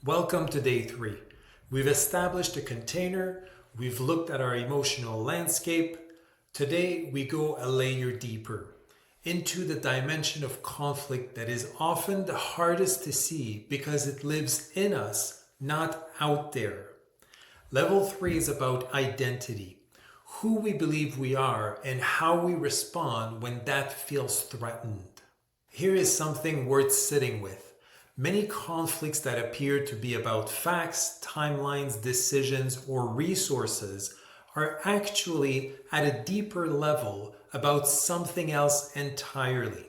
Welcome to day 3. We've established a container, we've looked at our emotional landscape. Today we go a layer deeper into the dimension of conflict that is often the hardest to see because it lives in us, not out there. Level 3 is about identity, who we believe we are and how we respond when that feels threatened. Here is something worth sitting with. Many conflicts that appear to be about facts, timelines, decisions, or resources are actually at a deeper level about something else entirely.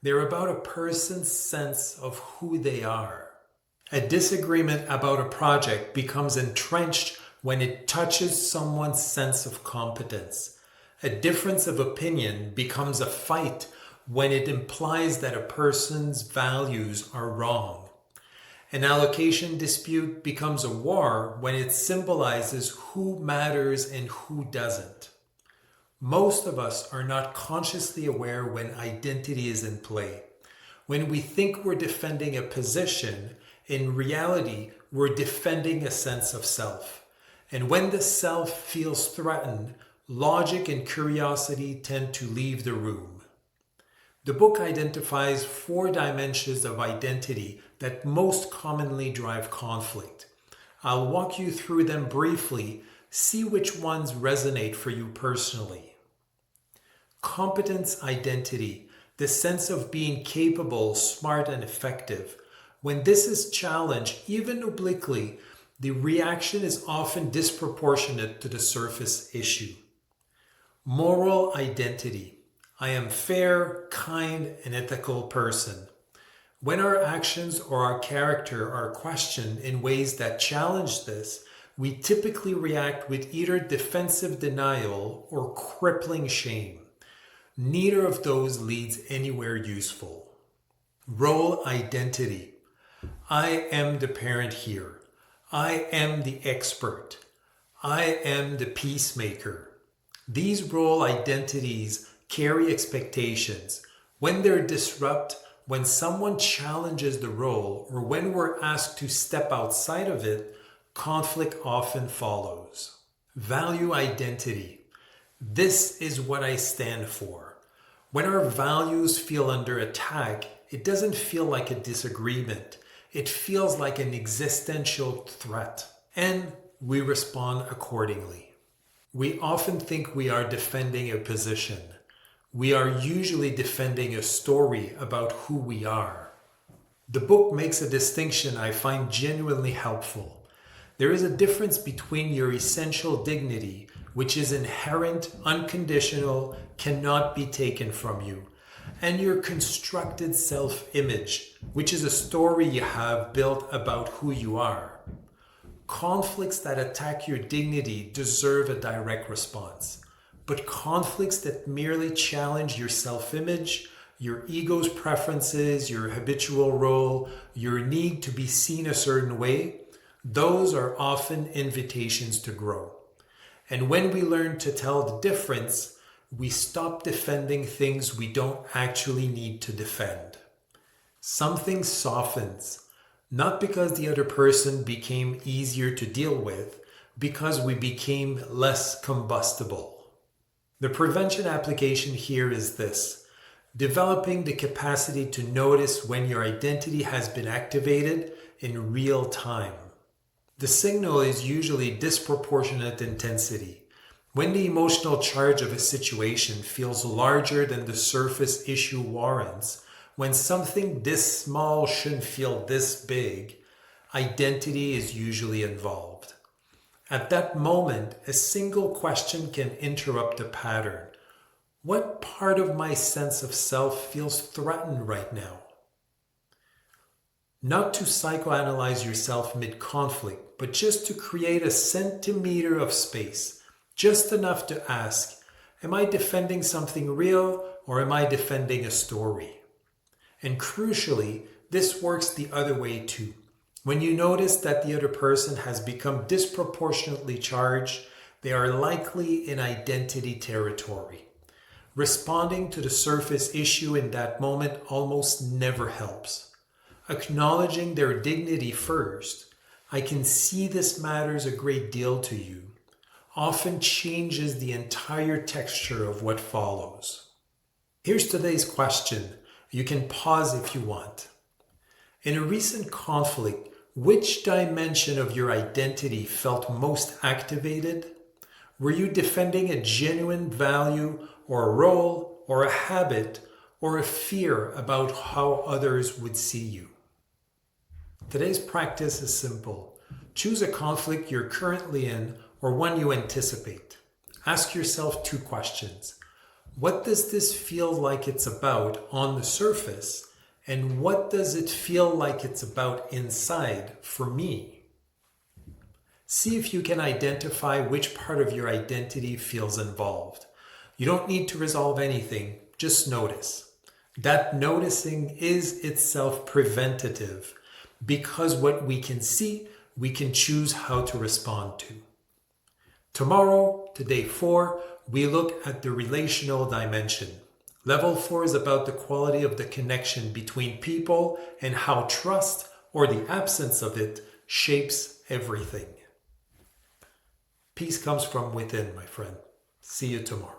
They're about a person's sense of who they are. A disagreement about a project becomes entrenched when it touches someone's sense of competence. A difference of opinion becomes a fight when it implies that a person's values are wrong. An allocation dispute becomes a war when it symbolizes who matters and who doesn't. Most of us are not consciously aware when identity is in play. When we think we're defending a position, in reality, we're defending a sense of self. And when the self feels threatened, logic and curiosity tend to leave the room. The book identifies 4 dimensions of identity that most commonly drive conflict. I'll walk you through them briefly, see which ones resonate for you personally. Competence identity, the sense of being capable, smart, and effective. When this is challenged, even obliquely, the reaction is often disproportionate to the surface issue. Moral identity. I am fair, kind, and ethical person. When our actions or our character are questioned in ways that challenge this, we typically react with either defensive denial or crippling shame. Neither of those leads anywhere useful. Role identity. I am the parent here. I am the expert. I am the peacemaker. These role identities carry expectations. When they're disrupted, when someone challenges the role, or when we're asked to step outside of it, conflict often follows. Value identity. This is what I stand for. When our values feel under attack, it doesn't feel like a disagreement. It feels like an existential threat, and we respond accordingly. We often think we are defending a position. We are usually defending a story about who we are. The book makes a distinction I find genuinely helpful. There is a difference between your essential dignity, which is inherent, unconditional, cannot be taken from you, and your constructed self-image, which is a story you have built about who you are. Conflicts that attack your dignity deserve a direct response. But conflicts that merely challenge your self-image, your ego's preferences, your habitual role, your need to be seen a certain way, those are often invitations to grow. And when we learn to tell the difference, we stop defending things we don't actually need to defend. Something softens, not because the other person became easier to deal with, because we became less combustible. The prevention application here is this: developing the capacity to notice when your identity has been activated in real time. The signal is usually disproportionate intensity. When the emotional charge of a situation feels larger than the surface issue warrants, when something this small shouldn't feel this big, identity is usually involved. At that moment, a single question can interrupt the pattern. What part of my sense of self feels threatened right now? Not to psychoanalyze yourself mid-conflict, but just to create a centimeter of space, just enough to ask, am I defending something real or am I defending a story? And crucially, this works the other way too. When you notice that the other person has become disproportionately charged, they are likely in identity territory. Responding to the surface issue in that moment almost never helps. acknowledging their dignity first, I can see this matters a great deal to you, often changes the entire texture of what follows. Here's today's question. You can pause if you want. In a recent conflict, which dimension of your identity felt most activated? Were you defending a genuine value or a role or a habit or a fear about how others would see you? Today's practice is simple. Choose a conflict you're currently in or one you anticipate. Ask yourself 2 questions. What does this feel like it's about on the surface? And what does it feel like it's about inside for me? See if you can identify which part of your identity feels involved. You don't need to resolve anything, just notice. That noticing is itself preventative, because what we can see, we can choose how to respond to. Tomorrow, to day 4, we look at the relational dimension. Level 4 is about the quality of the connection between people and how trust, or the absence of it, shapes everything. Peace comes from within, my friend. See you tomorrow.